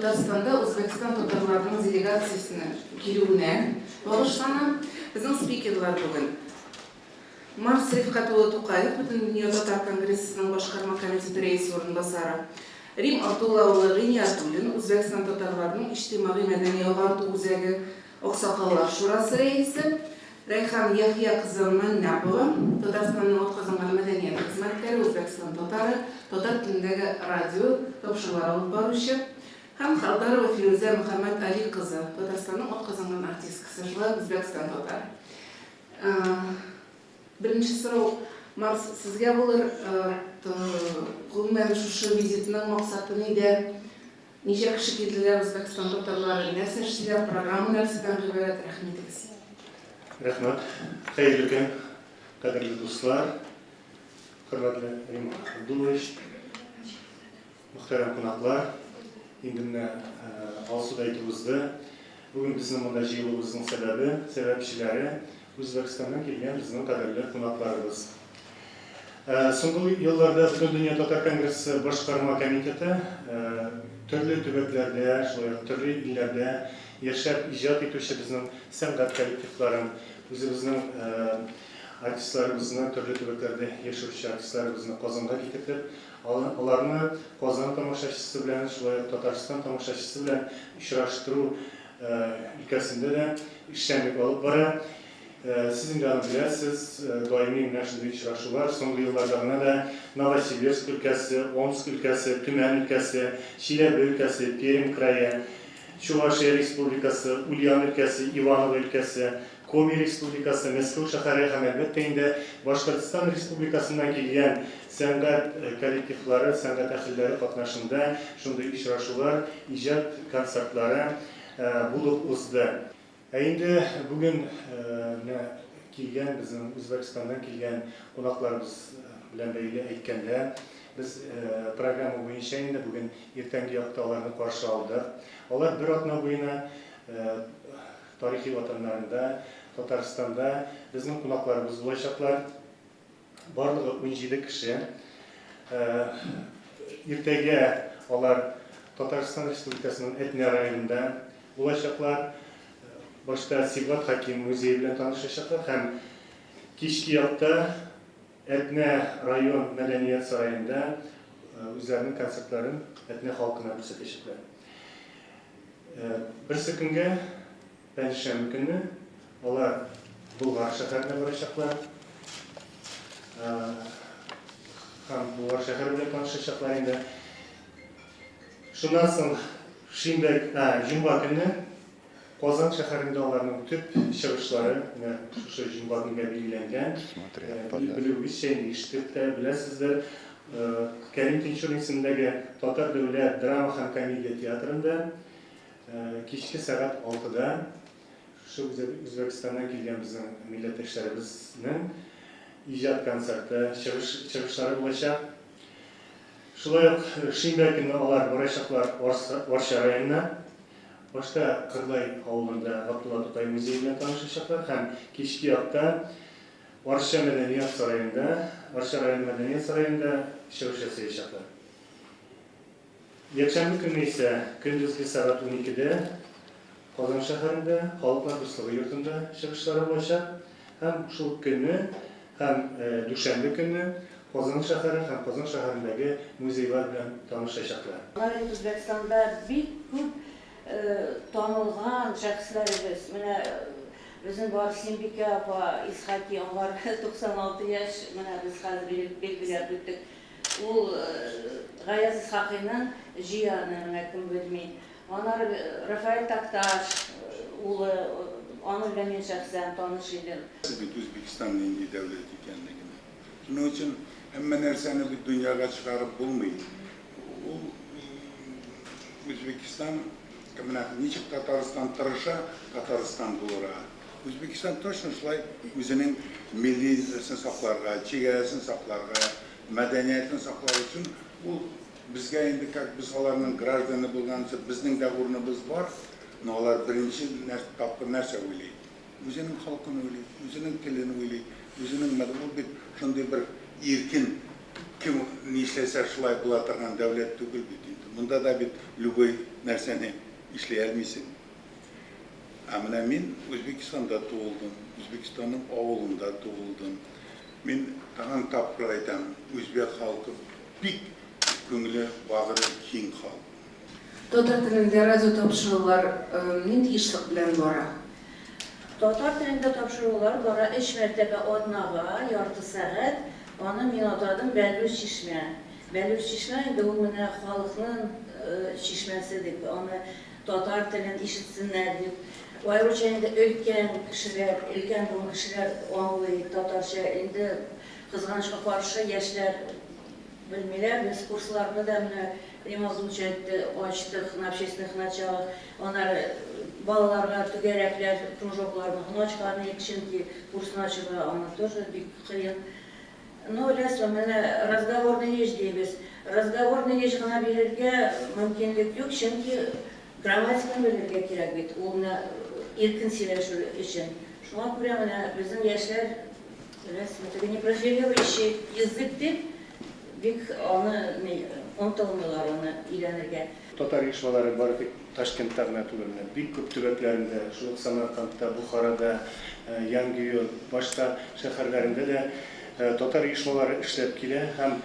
Татарстанда Өзбекстан татарларының делегациясының келуіне бағыштана біздің спикерлар бүгін. Марс Рифкатұлы Тоқаев, Бүтін дүние татар конгрессінің басқарма комитеті рейс орынбасары. Рим Абдуллаұлы Ғиниятуллин, Өзбекстан татарларының иштимағи мәдени ағарту үзәгі Ақсақалар шурасы рейсі. Райхан Яхия қызы Маннапова, Татарстанның отқазанған мәдениет қызметкері, Өзбекстан татары, татар тіліндегі радио тапшырылар алып барушы. Һәм Халдарова Фируза Мухаммад Али қызы, Татарстанның отқазанған артисткасы, жылы Өзбекстан татары. Бірінші сұрау, Марс, сізге болыр ғылмен шушы визитінің мақсаты неде? Неше кіші келділер Өзбекстан татарлары, нәрсе ішілер, программы нәрседен ғибарат, рахметіңіз. Рахмат. Қайырлы күн, қадірлі достар, құрметті Рим Абдуллович, мұхтарам қонақтар, енді міне алсуда айтуымызды. Бүгін біздің мұнда жиылуымыздың себепшілері Өзбекстаннан келген біздің қадірлі қонақтарымыз. Соңғы елларда Бүтін дүние татар конгрессі басқарма комитеті түрлі төбеклерде, түрлі иллерде яшап ижад етуші біздің сәнғат коллективларын, өзіміздің артистларымызның түрлі төбеклерде яшауші артистларымызны Қазанға кетіріп, оларны Қазан тамашашысы білән, Татарстан тамашашысы білән ұшыраштыру өлкәсендә дә эшчәнлек алып бара. Сіз инде аны беләсез, даими менә шундый очрашулар соңгы елларда гына да Новосибирск өлкәсе, Омск өлкәсе, Төмән өлкәсе, Чиләбе өлкәсе, Пермь крае, Чувашия республикасы, Ульян өлкәсе, Иваново өлкәсе, Коми республикасы, Мәскәү шәһәре һәм әлбәттә инде Башкортстан республикасыннан килгән сәнгать коллективлары, сәнгать әһелләре катнашында шундый очрашулар, иҗат концертлары булып узды. Инде бүген килгән безнең Үзбәкстаннан килгән кунакларыбыз белән бәйле әйткәндә, без программа буенча инде бүген иртәнге якта аларны каршы алдык. Алар бер атна буена тарихи ватаннарында, Татарстанда безнең кунакларыбыз булачаклар. Барлыгы 17 кеше. Иртәгә алар Татарстан Республикасының Этне районында булачаклар. Башта Сибгат Хаким музей белән танышачаклар һәм кички якта Этне район мәдәният сараенда үзләренең концертларын Этне халкына күрсәтәчәкләр. Берсе көнгә пәнҗешәмбе көнне алар Болгар шәһәренә барачаклар. Һәм Болгар шәһәре белән танышачаклар инде. Шуннан соң җомга көнне Казан шәһәрендә аларның төп чыгышлары, шушы җомга көнгә билгеләнгән. Белүегезчә, ишетеп тә беләсездер, Кәрим Тинчурин исемендәге Татар дәүләт драма һәм комедия театрында кичке сәгать 6-да шушы Үзбәкстаннан килгән безнең милләттәшләребезнең иҗат концерты, чыгышлары булачак. Шулай ук шимбә көнне алар барачаклар Варша районына. Башта Кырлай авылында Габдулла Тукай музей белән танышачаклар һәм кички якта Варша мәдәният сараенда, Варша район мәдәният сараенда чыгыш ясаячаклар. Якшәмбе көнне исә көндезге сәгать 12-дә Казан шәһәрендә Халыклар дуслыгы йортында чыгышлары булачак һәм шул көнне һәм дүшәмбе көнне Казан шәһәре һәм Казан шәһәрендәге музейлар белән танышачаклар. Үзбәкстанда бик күп танылган шәхесләребез. Менә безнең бар Симбикә апа, Исхаки, аңар 96 яшь, менә без хәзер билгеләп үттек. Ул Гаяз Исхакыйның җыяны, менә кем белми. Анар Рафаэль Такташ, улы, аны белән мин шәхсән таныш идем. Үзбәкстанның инде дәүләт икәнлеген. Шуның өчен һәммә нәрсәне бит дөньяга чыгарып булмый. Ул Үзбәкстан ничек Татарстан тырыша, Татарстан булыра. Үзбәкстан точно шулай үзенең миллилеген сакларга, чигәрәсен сакларга, мәдәниятен саклар өчен ул безгә инде как без аларның гражданы булганчы безнең дә урыныбыз бар, но алар беренче тапкыр нәрсә уйлый. Үзенең халкын уйлый, үзенең телен уйлый, үзенең мәдәният бит шундый бер иркен кем нишләсә шулай була торган дәүләт түгел бит инде. Bunda da bir любой нәрсәне эшләй алмыйсың. Менә мин Үзбекстанда туылдым, Үзбекстанның авылында туылдым. Мин тагын тапкыр әйтәм, үзбек халкы бик күңеле багыры киң халык. Татар телендә радио тапшырулар нинди эшлек белән бара? Татар телендә тапшырулар бара 3 мәртәбә атнага, ярты сәгать. Аны мин атадым Бәлүч чишмә. Бәлүч чишмә инде ул менә халыкның чишмәсе дип, аны татар телен ишетсеннәр дип. Аеруча инде өлкән кешеләр, өлкән булган кешеләр аңлый татарча, инде кызганычка каршы яшьләр белмиләр. Без курсларны да менә Римазуча ачтык на общественных началах. Аннары балаларга түгәрәкләр, кружокларны гыночканы икенче курсны ачырга, аны тоже бик кыен. Ну, ләсә менә разговорный речь дибез. Разговорный речь гына бирергә мөмкинлек юк, чөнки грамматиканы белергә кирәк бит. Ул иркен сөйләшү өчен. Шуңа күрә менә безнең яшьләр ләсә непрофилирующий язык дип бик аны онтылмыйлар, аны өйрәнергә. Татар оешмалары бар тик Ташкентта гына түгел, бик күп төбәкләрендә, шул Самаркандта, Бухарада, Яңгүйел, башка шәһәрләрендә дә татар оешмалары эшләп килә һәм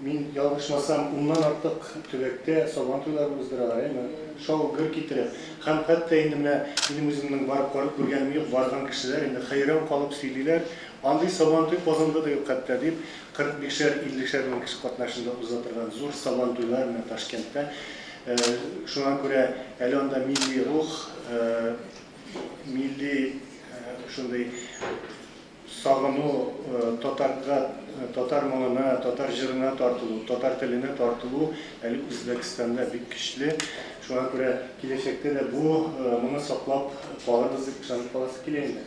мин ялгышмасам, уннан артык төбәктә сабантуйлар уздыралар, шау-гөр китереп. Һәм хәтта инде менә минем үземнең барып карап күргәнем юк, барган кешеләр инде хәйран калып сөйлиләр. Андый сабантуй Казанда да юк хәтта дип, 45-50 мең кеше катнашында узатырган зур сабантуйлар менә Ташкентта. Шуңа күрә әле анда милли рух, милли шундый сагыну, татарга, татар моңына, татар җырына тартылу, татар теленә тартылу әле Үзбәкстанда бик көчле. Шуңа күрә киләчәктә дә бу моны саклап калырбыз дип ышанып каласы килә инде.